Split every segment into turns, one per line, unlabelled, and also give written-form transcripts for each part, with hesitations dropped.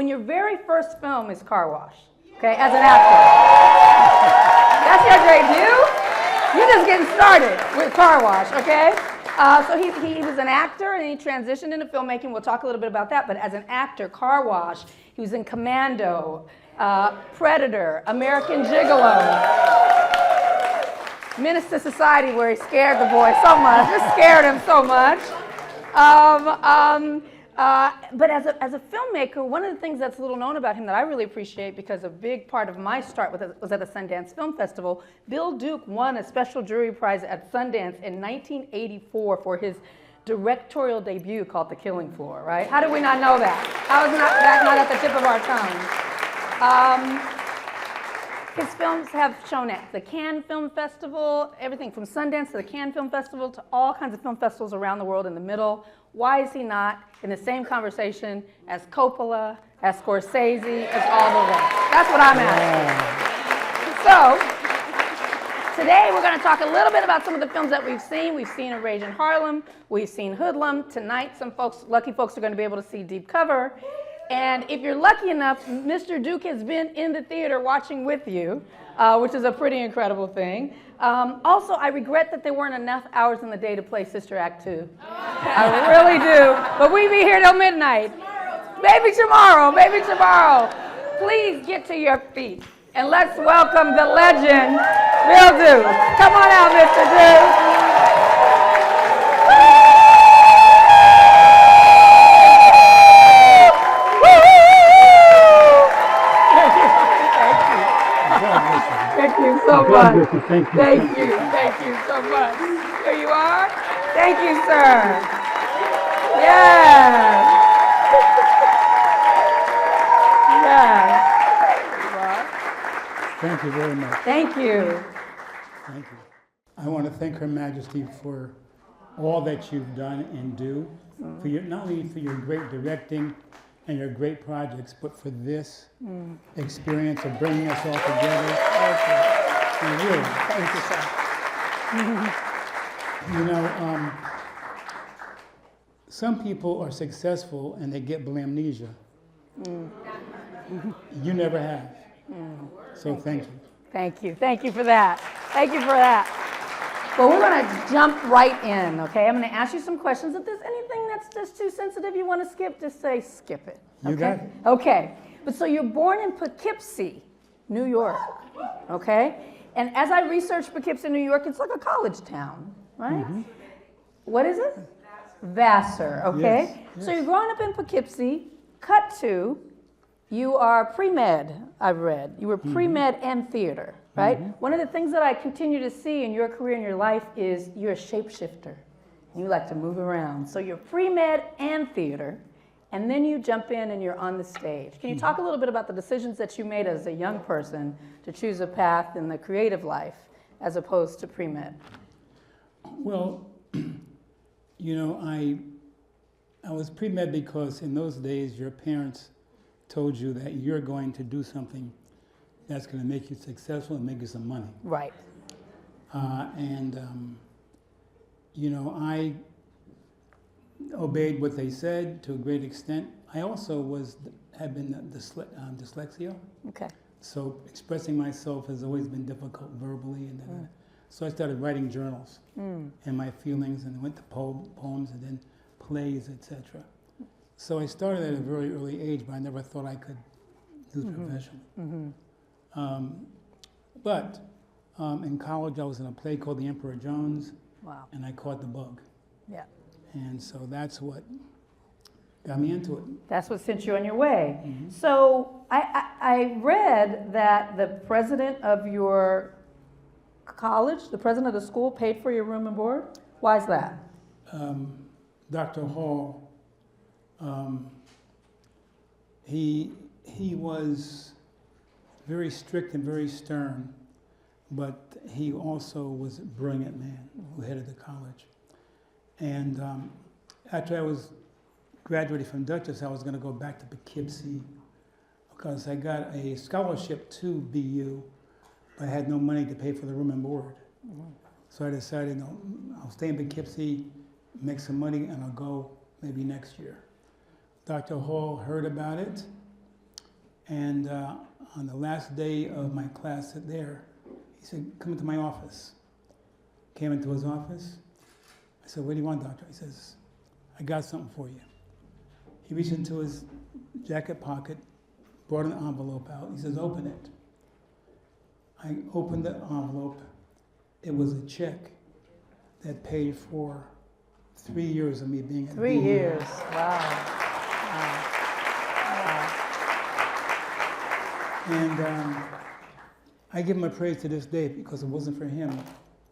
when your very first film is Car Wash, okay, as an actor. That's your debut? You're just getting started with Car Wash, okay? So he was an actor and he transitioned into filmmaking. We'll talk a little bit about that, but as an actor, Car Wash, he was in Commando, Predator, American Gigolo, Menace to Society, where he scared the boy so much, just scared him so much. But as a filmmaker, one of the things that's little known about him that I really appreciate, because a big part of my start was at the Sundance Film Festival, Bill Duke won a special jury prize at Sundance in 1984 for his directorial debut called The Killing Floor, right? How did we not know that? How is that not at the tip of our tongue? His films have shown at the Cannes Film Festival, everything from Sundance to the Cannes Film Festival to all kinds of film festivals around the world in the middle. Why is he not in the same conversation as Coppola, as Scorsese, as all the rest? That's what I'm asking. So, today we're going to talk a little bit about some of the films that we've seen. We've seen RAGE in Harlem. We've seen Hoodlum. Tonight, some folks, lucky folks, are going to be able to see Deep Cover. And if you're lucky enough, Mr. Duke has been in the theater watching with you, which is a pretty incredible thing. Also, I regret that there weren't enough hours in the day to play Sister Act 2. I really do. But we be here till midnight. Maybe tomorrow, maybe tomorrow. Please get to your feet. And let's welcome the legend, Bill Duke. Come on out, Mr. Duke. Thank you so much. Thank you so much. Here you are. Thank you, sir. Yes. Yes.
Thank you very much.
Thank you.
Thank you. I want to thank Her Majesty for all that you've done and do, for your, not only for your great directing and your great projects, but for this experience of bringing us all together. And really,
Thank you, sir.
you know, some people are successful and they get blamnesia. You never have. So thank you.
Thank you. Thank you for that. Thank you for that. Well, we're going to jump right in, okay? I'm going to ask you some questions. If there's anything that's just too sensitive you want to skip, just say skip it. Okay?
You got it.
Okay. But so you're born in Poughkeepsie, New York, okay? And as I researched Poughkeepsie, New York, it's like a college town, right? What is it? Vassar, okay?
Yes.
So you're growing up in Poughkeepsie, cut to, you are Premed, I've read. You were Premed and theater, right? One of the things that I continue to see in your career and your life is you're a shapeshifter. You like to move around. So you're Premed and theater, and then you jump in and you're on the stage. Can you talk a little bit about the decisions that you made as a young person to choose a path in the creative life as opposed to Premed?
Well, you know, I was Premed because in those days your parents told you that you're going to do something that's going to make you successful and make you some money.
Right.
You know, I obeyed what they said to a great extent. I also had been dyslexia.
Okay.
So expressing myself has always been difficult verbally. And so I started writing journals and my feelings, and went to poems and then plays, etc. So I started at a very early age, but I never thought I could do it professionally. But in college, I was in a play called The Emperor Jones, and I caught the bug.
Yeah.
And so that's what got me into it.
That's what sent you on your way. So I read that the president of your college, the president of the school, paid for your room and board. Why is that?
Dr. Hall, he was very strict and very stern, but he also was a brilliant man who headed the college. And after I was graduated from Dutchess, I was going to go back to Poughkeepsie because I got a scholarship to BU, but I had no money to pay for the room and board. So I decided, no, I'll stay in Poughkeepsie, make some money, and I'll go maybe next year. Dr. Hall heard about it, And on the last day of my class there, he said, come into my office. Came into his office. I said, what do you want, doctor? He says, I got something for you. He reached into his jacket pocket, brought an envelope out. He says, open it. I opened the envelope. It was a check that paid for 3 years of me being at
3 years. Wow.
And I give him a praise to this day because it wasn't for him,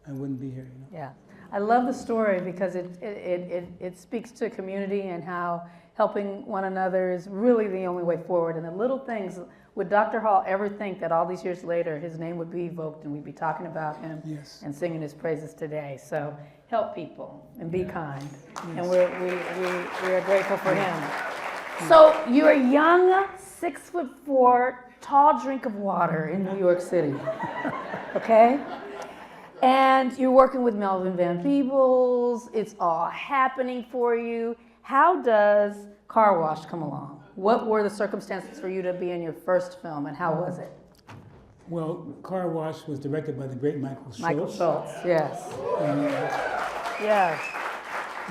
I wouldn't be here. You know?
Yeah. I love the story because it speaks to community and how helping one another is really the only way forward. And the little things, would Dr. Hall ever think that all these years later his name would be evoked and we'd be talking about him
Yes.
and singing his praises today? So help people and be kind.
Yes.
And we are grateful for him. So you're a young, 6'4", tall drink of water in New York City, okay? And you're working with Melvin Van Peebles. It's all happening for you. How does Car Wash come along? What were the circumstances for you to be in your first film, and how was it?
Well, Car Wash was directed by the great Michael Schultz.
Michael Schultz, yes. Yes.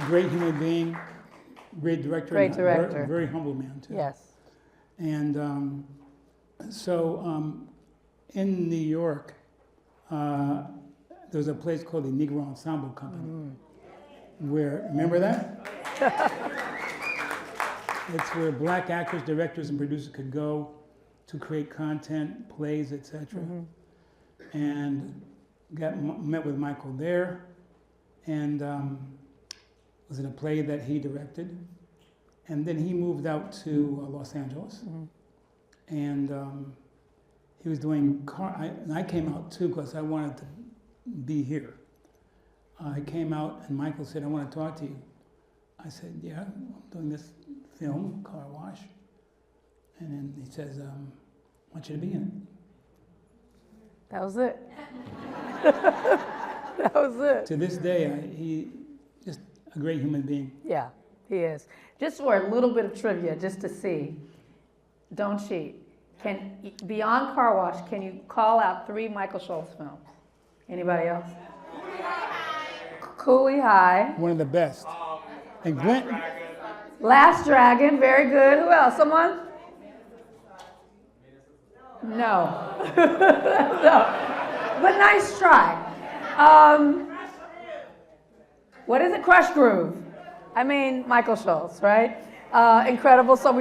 Great human being, great director.
Great
and
director.
Very humble man, too.
Yes.
And in New York, there's a place called the Negro Ensemble Company, where, remember that? It's where black actors, directors, and producers could go to create content, plays, etc. And met with Michael there, and was in a play that he directed. And then he moved out to Los Angeles, and he was doing and I came out too because I wanted to be here. I came out and Michael said, I want to talk to you. I said, yeah, I'm doing this film, Car Wash. And then he says, I want you to be in it.
That was it. That was it.
To this day, he just a great human being.
Yeah, he is. Just for a little bit of trivia, just to see, don't cheat. Beyond Car Wash, can you call out 3 Michael Schultz films? Anybody else? Cooley High.
One of the best. And Glenn.
Last Dragon, very good. Who else? Someone? No. No. But nice try. What is it? Crush Groove. I mean, Michael Schultz, right? Incredible. So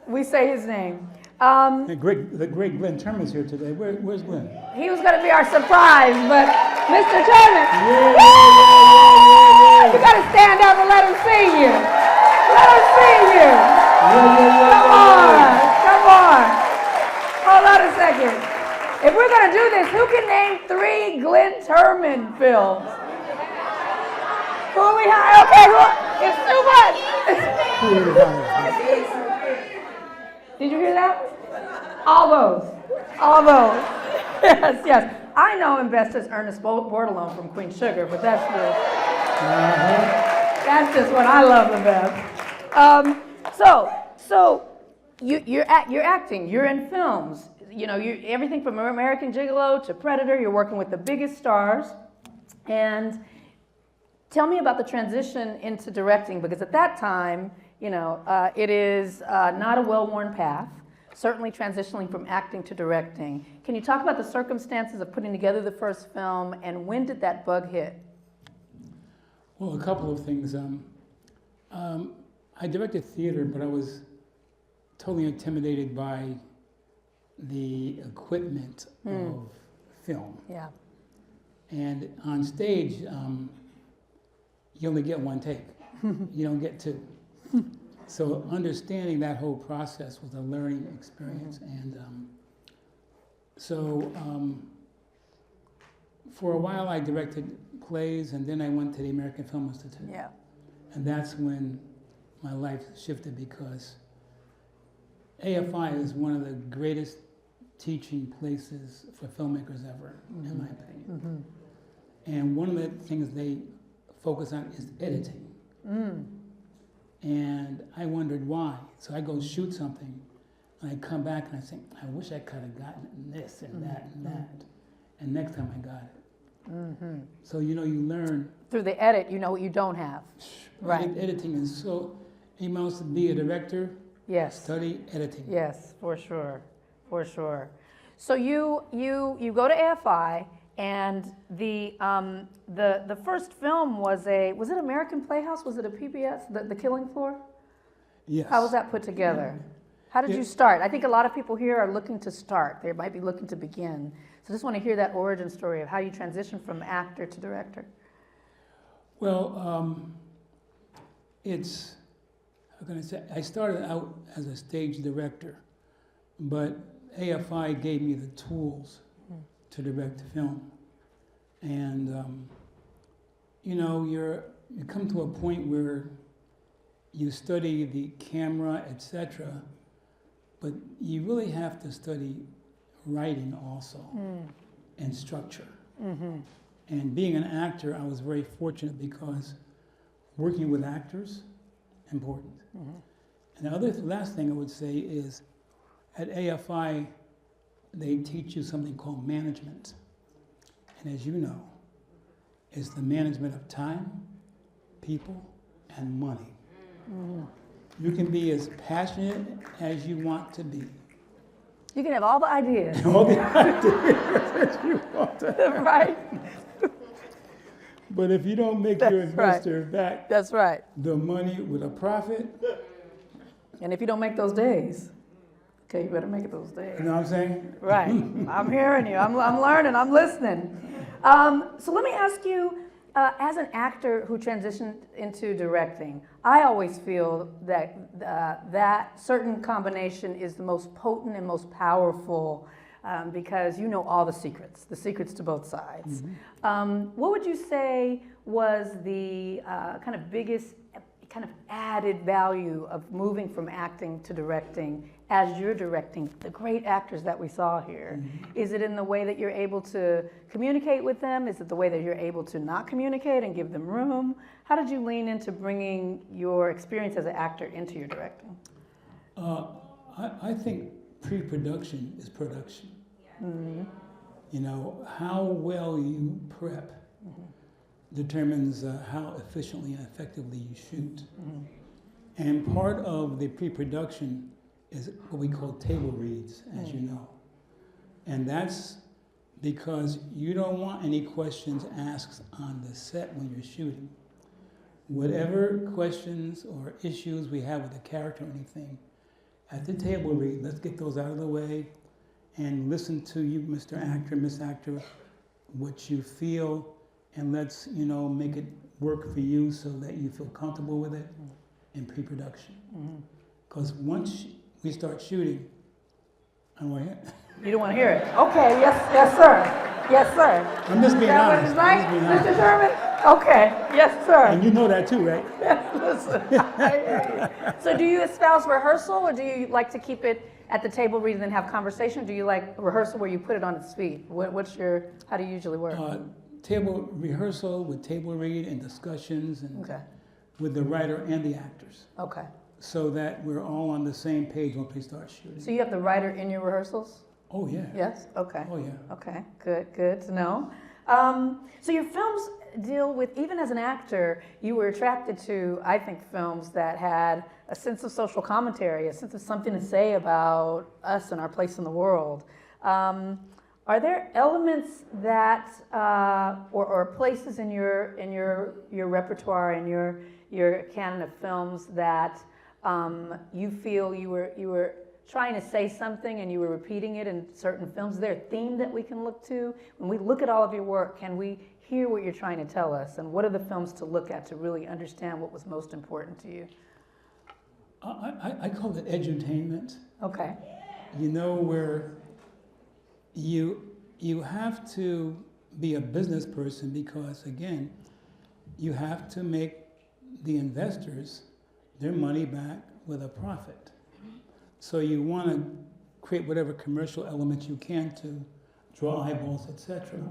we say his name.
The great Glenn Turman's here today. Where's Glenn?
He was going to be our surprise, but Mr. Turman, you got to stand up and let him see you. Let him see you. Come on. Hold on a second. If we're going to do this, who can name 3 Glenn Turman films? Cooley High. Okay, well, it's too much. Did you hear that? All those. Yes. I know him best as Ernest Bordelon from Queen Sugar, but that's just what I love the best. So you're acting. You're in films. You know, everything from American Gigolo to Predator. You're working with the biggest stars. And tell me about the transition into directing, because at that time, you know, it is not a well-worn path, certainly transitioning from acting to directing. Can you talk about the circumstances of putting together the first film, and when did that bug hit?
Well, a couple of things. I directed theater, but I was totally intimidated by the equipment of film.
Yeah.
And on stage, you only get 1 take. You don't get 2. So understanding that whole process was a learning experience. And for a while I directed plays, and then I went to the American Film Institute.
Yeah.
And that's when my life shifted, because AFI is one of the greatest teaching places for filmmakers ever, in my opinion. And one of the things they focus on is editing. And I wondered why. So I go shoot something, And I come back and I think, I wish I could have gotten this and that and that. And next time I got it. So, you learn.
Through the edit, you know what you don't have. Right.
Editing is so, anyone wants to be a director?
Yes.
Study editing.
Yes, for sure, for sure. So you go to AFI, and the first film was it American Playhouse? Was it a PBS, the Killing Floor?
Yes.
How was that put together? How did you start? I think a lot of people here are looking to start. They might be looking to begin. So just want to hear that origin story of how you transitioned from actor to director.
Well, it's, how can I say, I started out as a stage director, but AFI gave me the tools to direct film. And, you come to a point where you study the camera, etc., but you really have to study writing also and structure. And being an actor, I was very fortunate because working with actors, important. And the last thing I would say is at AFI, they teach you something called management. And as you know, it's the management of time, people, and money. You can be as passionate as you want to be.
You can have all the ideas.
All the ideas that you want to have.
Right.
But if you don't make your investor back
That's right.
the money with a profit,
And if you don't make those days, okay, you better make it those days.
you know what I'm saying?
Right. I'm hearing you. I'm learning. I'm listening. So let me ask you, as an actor who transitioned into directing, I always feel that that certain combination is the most potent and most powerful because you know all the secrets to both sides. What would you say was the kind of biggest kind of added value of moving from acting to directing as you're directing the great actors that we saw here? Is it in the way that you're able to communicate with them? Is it the way that you're able to not communicate and give them room? How did you lean into bringing your experience as an actor into your directing?
I think pre-production is production. How well you prep determines how efficiently and effectively you shoot. And part of the pre-production is what we call table reads, as you know. And that's because you don't want any questions asked on the set when you're shooting. Whatever questions or issues we have with the character or anything, at the table read, let's get those out of the way and listen to you, Mr. Actor, Miss Actor, what you feel, and let's, make it work for you so that you feel comfortable with it in pre-production. Because once we start shooting, I don't want to hear it.
You don't want to hear it? Okay, yes, sir. Yes, sir.
I'm just being honest.
Right, Mr. Sherman? Okay, yes, sir.
And you know that too, right?
Listen, I hear you. So do you espouse rehearsal, or do you like to keep it at the table read and then have conversation? Do you like rehearsal where you put it on its feet? How do you usually work?
Table rehearsal with table read and discussions and with the writer and the actors.
Okay.
So that we're all on the same page when we start shooting.
So you have the writer in your rehearsals?
Oh, yeah.
Yes? Okay.
Oh, yeah.
Okay, good to know. So your films deal with, even as an actor, you were attracted to, I think, films that had a sense of social commentary, a sense of something to say about us and our place in the world. Are there elements that, or places in your repertoire, in your canon of films that you feel you were trying to say something and you were repeating it in certain films? Is there a theme that we can look to? When we look at all of your work, can we hear what you're trying to tell us? And what are the films to look at to really understand what was most important to you?
I call it edutainment.
Okay.
Where you have to be a business person because, again, you have to make the investors their money back with a profit. So you want to create whatever commercial elements you can to draw eyeballs, etc.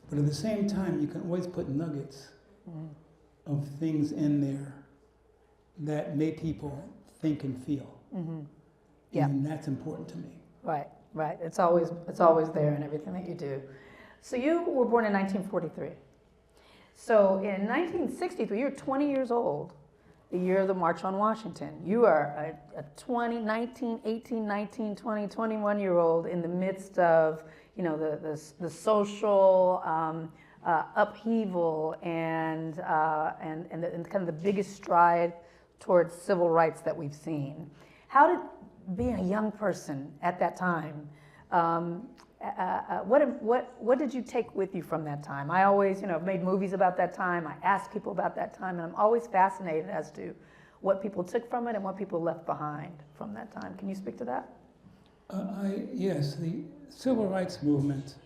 But at the same time, you can always put nuggets of things in there that make people think and feel.
Yeah.
And that's important to me.
Right, right. It's always there in everything that you do. So you were born in 1943. So in 1963, you're 20 years old, the year of the March on Washington. You are a 19, 18, 19, 20, 21-year-old in the midst of, you know, the social upheaval and kind of the biggest stride towards civil rights that we've seen. How did being a young person at that time, what did you take with you from that time? I always, you know, made movies about that time. I asked people about that time, and I'm always fascinated as to what people took from it and what people left behind from that time. Can you speak to that?
Yes, the civil rights movement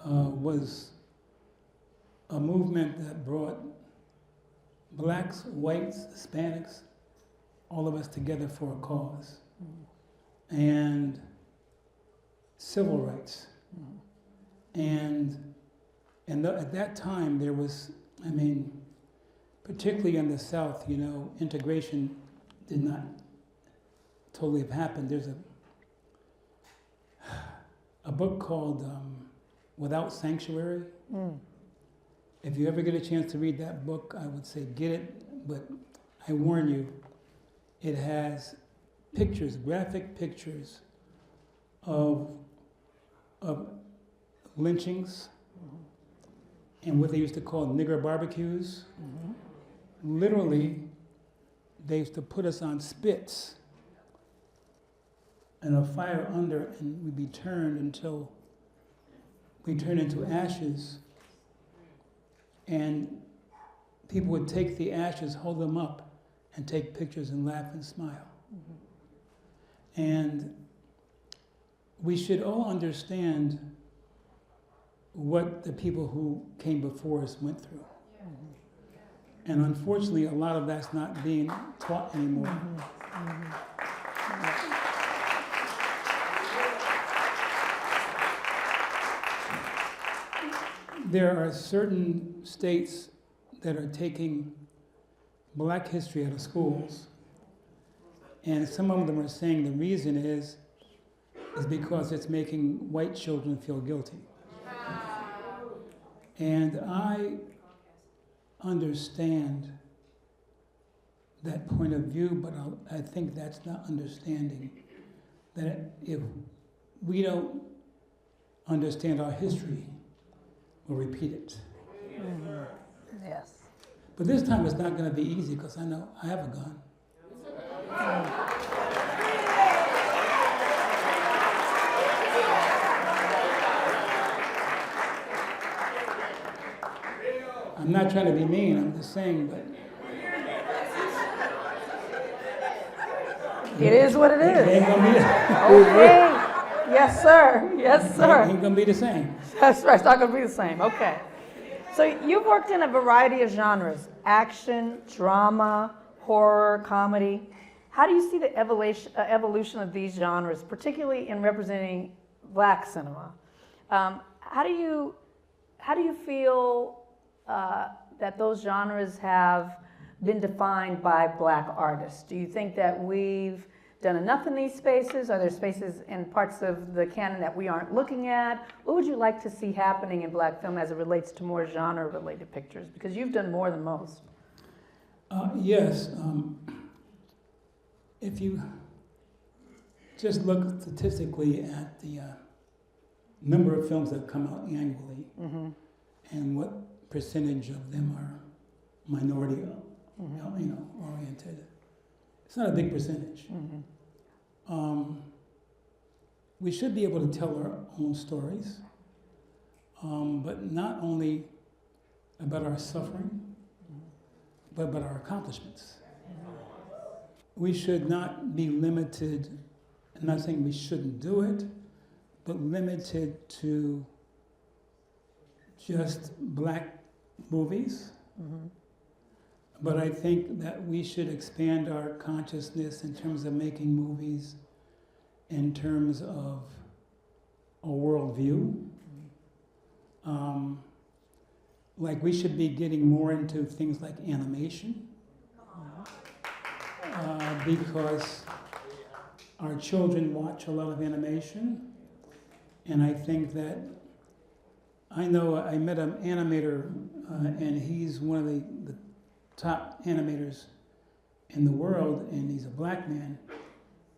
was a movement that brought blacks, whites, Hispanics, all of us together for a cause. And civil rights. And at that time there was, I mean, particularly in the South, you know, integration did not totally have happened. There's a book called Without Sanctuary. If you ever get a chance to read that book, I would say get it, but I warn you, it has pictures, graphic pictures of lynchings and what they used to call nigger barbecues. Literally, they used to put us on spits and a fire under, and we'd be turned until we turned into ashes. And people would take the ashes, hold them up, and take pictures and laugh and smile. And we should all understand what the people who came before us went through. And unfortunately, a lot of that's not being taught anymore. There are certain states that are taking Black history out of schools. And some of them are saying the reason is because it's making white children feel guilty. And I understand that point of view, but I think that's not understanding that if we don't understand our history, we'll repeat it.
Yes.
But this time it's not going to be easy because I know I have a gun. I'm not trying to be mean, I'm just saying, but
it is what it is.
it ain't gonna be
Okay. Yes, sir. Yes, sir.
It ain't gonna be the same.
That's right. It's not going to be the same. Okay. So you've worked in a variety of genres: action, drama, horror, comedy. How do you see the evolution of these genres, particularly in representing Black cinema? How do you feel that those genres have been defined by Black artists? Do you think that we've done enough in these spaces? Are there spaces in parts of the canon that we aren't looking at? What would you like to see happening in Black film as it relates to more genre-related pictures? Because you've done more than most.
Yes. If you just look statistically at the number of films that come out annually and what percentage of them are minority oriented, it's not a big percentage. We should be able to tell our own stories, but not only about our suffering, but about our accomplishments. We should not be limited, I'm not saying we shouldn't do it, but limited to just Black movies. But I think that we should expand our consciousness in terms of making movies in terms of a worldview. Like we should be getting more into things like animation, because our children watch a lot of animation, and I think that I know I met an animator, and he's one of the top animators in the world, and he's a black man,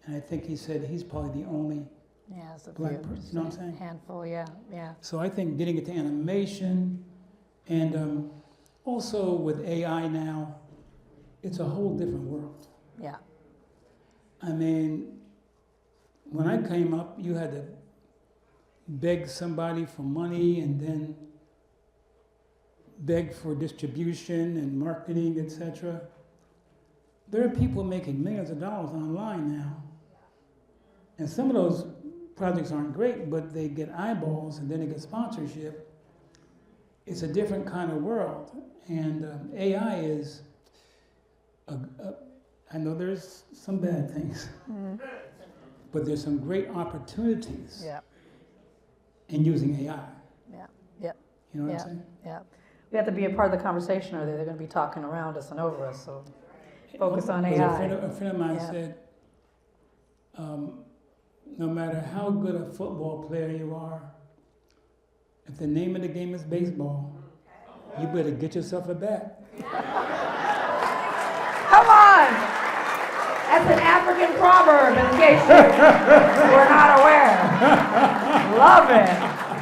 and I think he said he's probably the only
it's a
black person. You know what I'm saying?
Handful, yeah.
So I think getting into animation, and also with AI now, it's a whole different world.
Yeah.
I mean, when I came up, you had to beg somebody for money and then beg for distribution and marketing, etc. There are people making millions of dollars online now. And some of those projects aren't great, but they get eyeballs and then they get sponsorship. It's a different kind of world. And AI is, I know there's some bad things, but there's some great opportunities in using AI. You know what I'm saying?
We have to be a part of the conversation, or they're going to be talking around us and over us. So focus on AI.
A friend of mine said, no matter how good a football player you are, if the name of the game is baseball, you better get yourself a bat.
Come on! That's an African proverb, in case you were not aware. Love it.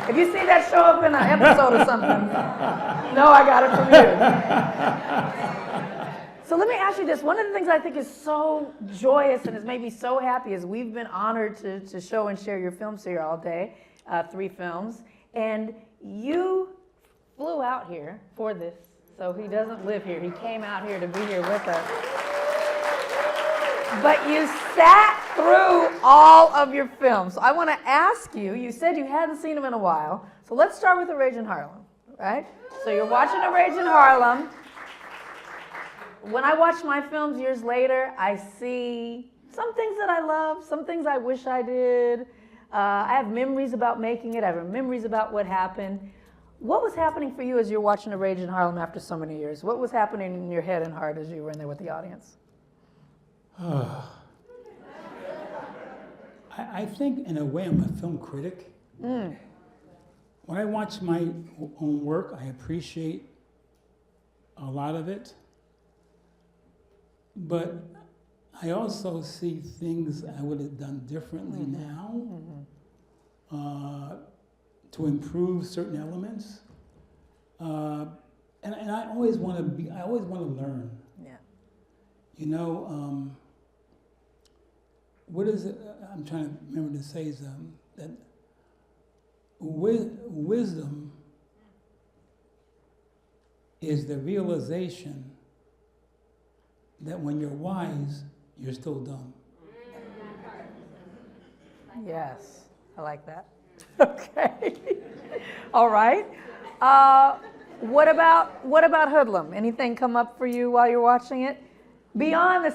If you see that show up in an episode or something, know I got it from you. So let me ask you this. One of the things I think is so joyous and has made me so happy is we've been honored to show and share your films here all day, 3 films, and you flew out here for this. So he doesn't live here. He came out here to be here with us. But you sat through all of your films. So I want to ask you, you said you hadn't seen them in a while. So let's start with A RAGE in Harlem, right? So you're watching A RAGE in Harlem. When I watch my films years later, I see some things that I love, some things I wish I did. I have memories about making it. I have memories about what happened. What was happening for you as you're watching A RAGE in Harlem after so many years? What was happening in your head and heart as you were in there with the audience?
I think in a way I'm a film critic. When I watch my own work, I appreciate a lot of it. But I also see things I would have done differently now to improve certain elements. And I always want to learn.
Yeah.
You know, what is it? I'm trying to remember to say is that wisdom is the realization that when you're wise, you're still dumb.
Yes, I like that. Okay. All right. What about Hoodlum? Anything come up for you while you're watching it? Beyond the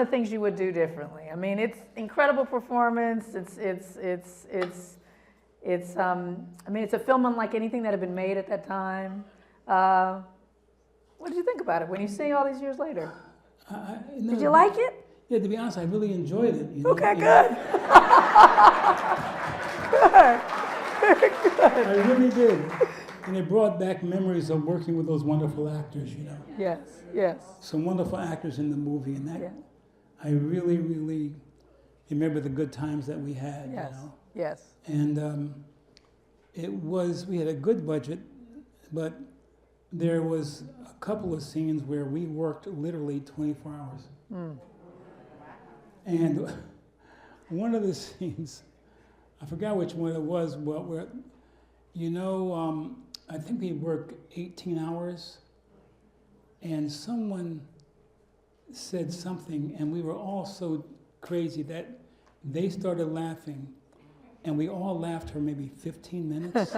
things you would do differently. I mean, it's incredible performance. It's a film unlike anything that had been made at that time. What did you think about it when you see all these years later? Did you like it?
Yeah, to be honest, I really enjoyed it. You know?
Okay, good. Good.
I really did. And it brought back memories of working with those wonderful actors, you know.
Yes, yes.
Some wonderful actors in the movie, and that I really, really remember the good times that we had,
Yes,
you know.
yes.
And we had a good budget, but there was a couple of scenes where we worked literally 24 hours. And one of the scenes, I forgot which one it was, where, you know, I think we worked 18 hours, and someone said something, and we were all so crazy that they started laughing, and we all laughed for maybe 15 minutes.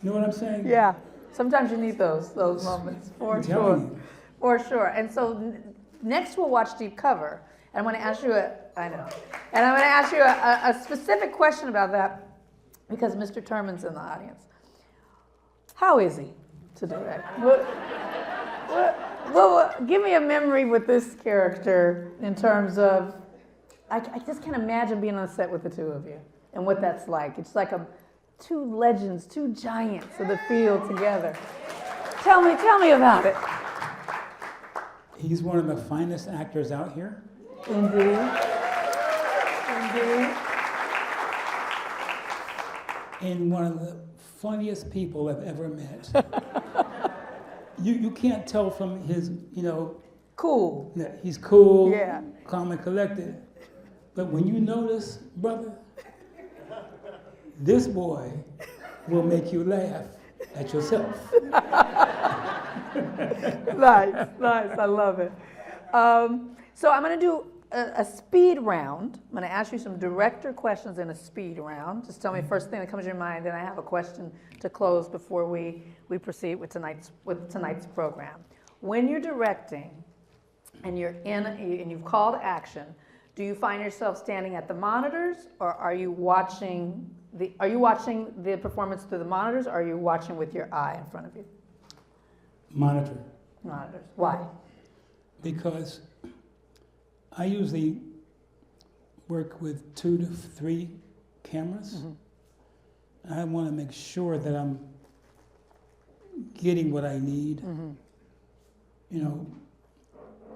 You know what I'm saying?
Yeah. Sometimes you need those moments, for sure. For sure. And so next we'll watch Deep Cover. And I'm going to ask you a specific question about that, because Mr. Turman's in the audience. How is he to direct? Well, give me a memory with this character in terms of, I just can't imagine being on a set with the two of you and what that's like. It's like two legends, two giants of the field together. Tell me about it.
He's one of the finest actors out here.
Indeed. Indeed.
And one of the funniest people I've ever met. You can't tell from his,
Cool.
that he's cool,
Yeah.
calm and collected. But when you notice, brother, this boy will make you laugh at yourself.
Nice. I love it. So I'm going to do a speed round. I'm going to ask you some director questions in a speed round. Just tell me first thing that comes to your mind, then I have a question to close before we proceed with tonight's program. When you're directing and you've called action, do you find yourself standing at the monitors, or are you watching the performance through the monitors, or are you watching with your eye in front of you?
Monitor.
Monitors. Why?
Because I usually work with 2 to 3 cameras. Mm-hmm. I want to make sure that I'm getting what I need. Mm-hmm.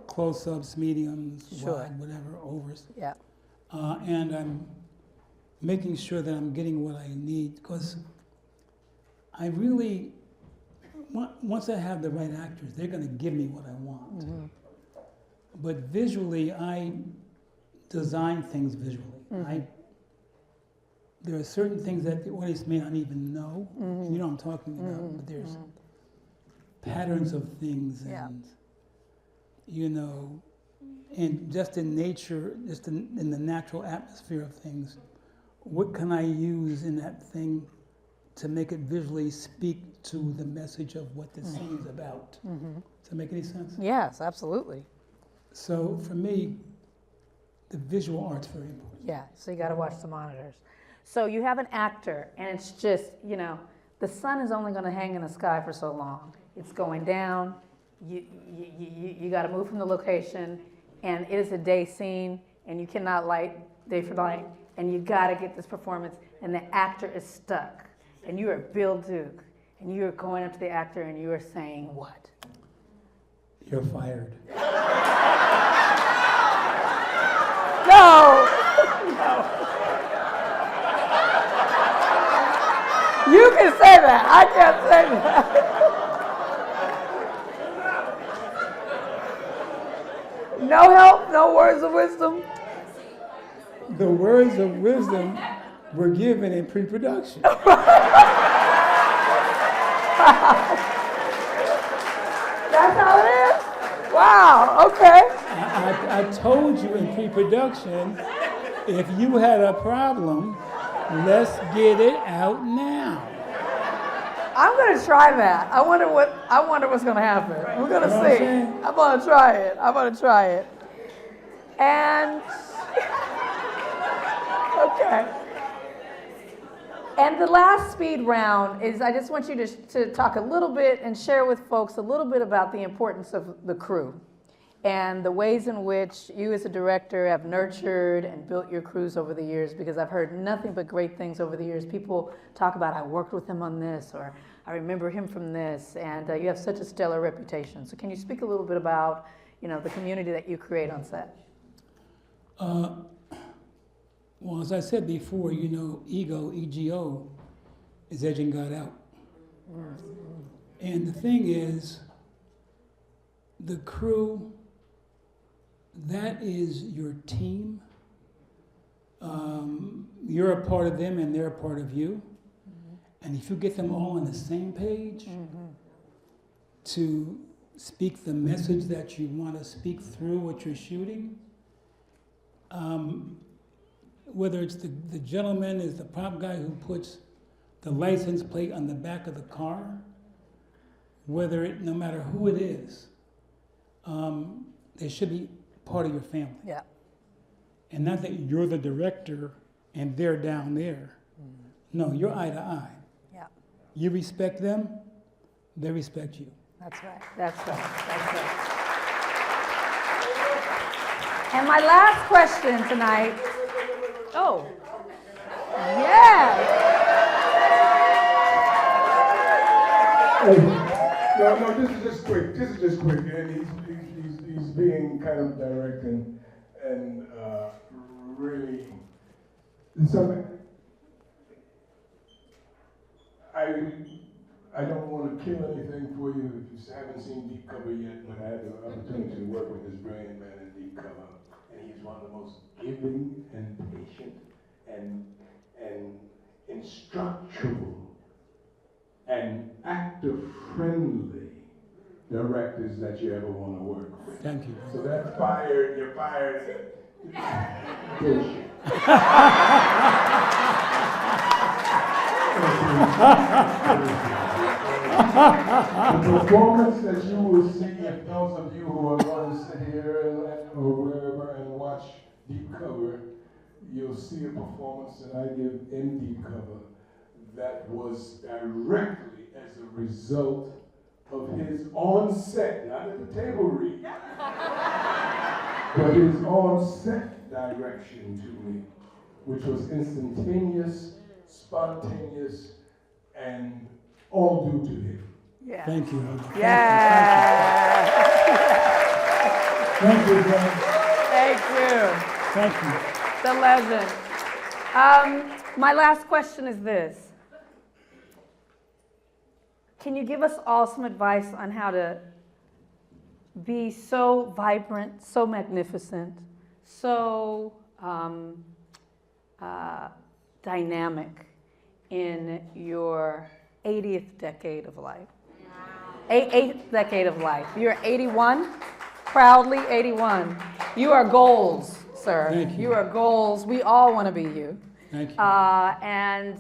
Close-ups, mediums,
sure.
wide, whatever, overs.
Yeah.
And I'm making sure that I'm getting what I need, because I really, once I have the right actors, they're going to give me what I want. Mm-hmm. But visually, I design things visually. Mm-hmm. There are certain things that the audience may not even know. Mm-hmm. You know what I'm talking about, mm-hmm. but there's patterns of things, and and just in nature, just in the natural atmosphere of things, what can I use in that thing to make it visually speak to the message of what the scene is about? Mm-hmm. Does that make any sense?
Yes, absolutely.
So for me, the visual art's very important.
Yeah, so you got to watch the monitors. So you have an actor, and it's just, the sun is only going to hang in the sky for so long. It's going down. You got to move from the location, and it is a day scene, and you cannot light day for night, and you got to get this performance, and the actor is stuck, and you are Bill Duke, and you are going up to the actor, and you are saying what?
You're fired.
No. You can say that. I can't say that. No help, no words of wisdom.
The words of wisdom were given in pre-production.
That's how it is? Wow, okay.
I told you in pre-production, if you had a problem, let's get it out now.
I'm gonna try that. I wonder what's gonna happen. We're gonna see. I'm gonna try it. And okay. And the last speed round is, I just want you to talk a little bit and share with folks a little bit about the importance of the crew and the ways in which you as a director have nurtured and built your crews over the years, because I've heard nothing but great things over the years. People talk about, I worked with him on this, or I remember him from this, and you have such a stellar reputation. So can you speak a little bit about, the community that you create on set?
Well, as I said before, ego, is edging God out. Mm-hmm. And the thing is, the crew, that is your team. You're a part of them and they're a part of you. Mm-hmm. And if you get them all on the same page, mm-hmm. to speak the message that you want to speak through what you're shooting, whether it's the gentleman is the prop guy who puts the license plate on the back of the car, no matter who it is, they should be part of your family.
Yeah.
And not that you're the director and they're down there. Mm-hmm. No, you're eye to eye.
Yeah.
You respect them, they respect you.
That's right. That's right. That's right. And my last question tonight. Oh, yeah.
No, this is just quick. This is just quick, and he's being kind of direct and really something. I don't want to kill anything for you if you haven't seen Deep Cover yet, but I had the opportunity to work with this brilliant man in Deep Cover, and he's one of the most giving and patient and instructional and actor-friendly directors that you ever want to work with.
Thank you.
So that's fired, you're fired. Bullshit. The performance that you will see, if those of you who are going to sit here or wherever and watch Deep Cover, you'll see a performance that I give in Deep Cover that was directly as a result of his on-set, not at the table read, but his on-set direction to me, which was instantaneous, spontaneous, and all due to him.
Yeah.
Thank you.
Yeah.
Thank you, John.
Thank you.
Thank you.
The legend. My last question is this. Can you give us all some advice on how to be so vibrant, so magnificent, so dynamic in your 80th decade of life? Eighth decade of life. You're 81, proudly 81. You are goals, sir.
Thank you.
You are goals. We all want to be you.
Thank you.
And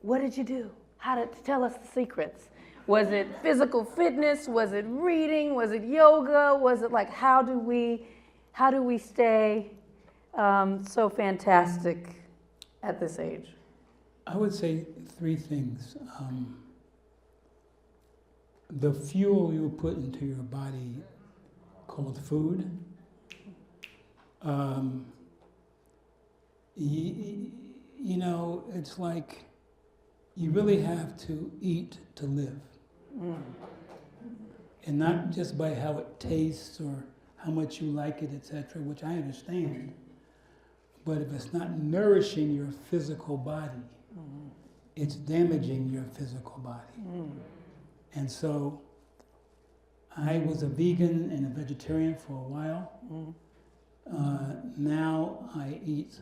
what did you do? How to tell us the secrets? Was it physical fitness? Was it reading? Was it yoga? Was it like, how do we stay so fantastic at this age?
I would say three things. The fuel you put into your body called food. You know, it's like you really have to eat to live. And not just by how it tastes or how much you like it, etc., which I understand. But if it's not nourishing your physical body, it's damaging your physical body. And so I was a vegan and a vegetarian for a while. Now I eat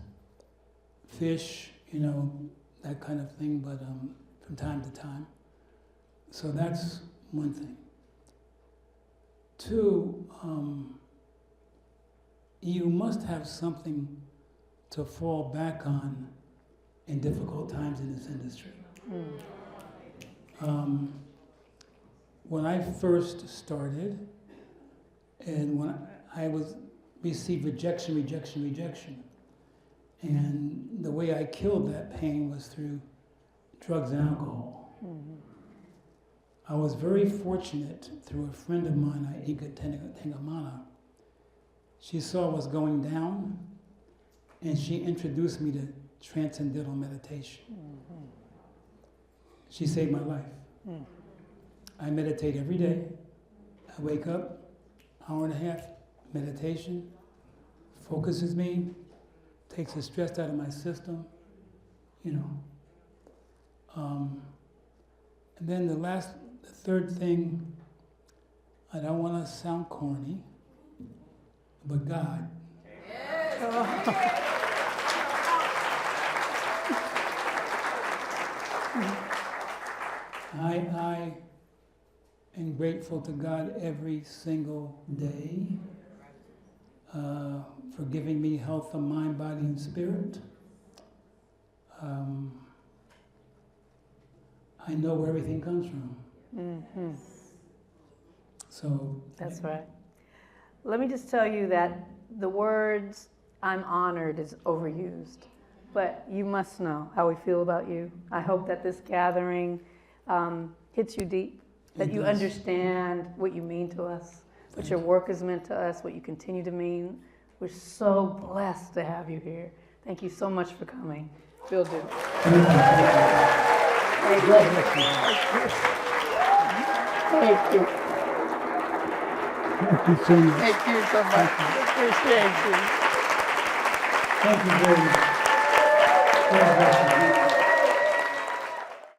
fish, you know, that kind of thing, but from time to time. So that's one thing. Two, you must have something to fall back on in difficult times in this industry. When I first started, and when I received rejection, and the way I killed that pain was through drugs and alcohol. I was very fortunate through a friend of mine, Ava DuVernay. She saw what was going down, and she introduced me to transcendental meditation. She saved my life. I meditate every day. I wake up, hour and a half, meditation, focuses me, takes the stress out of my system, you know. And then the third thing, I don't want to sound corny, but God. I am grateful to God every single day for giving me health of mind, body, and spirit. I know where everything comes from. So
That's right. Let me just tell you that the words "I'm honored" is overused, but you must know how we feel about you. I hope that this gathering hits you deep, that
It
you
does.
understand what you mean to us, what your work has meant to us, what you continue to mean. We're so blessed to have you here. Thank you so much for coming. Bill Duke. Thank you. Thank you.
Thank you so much.
Thank you so much. Appreciate you.
Thank you very much. God bless you.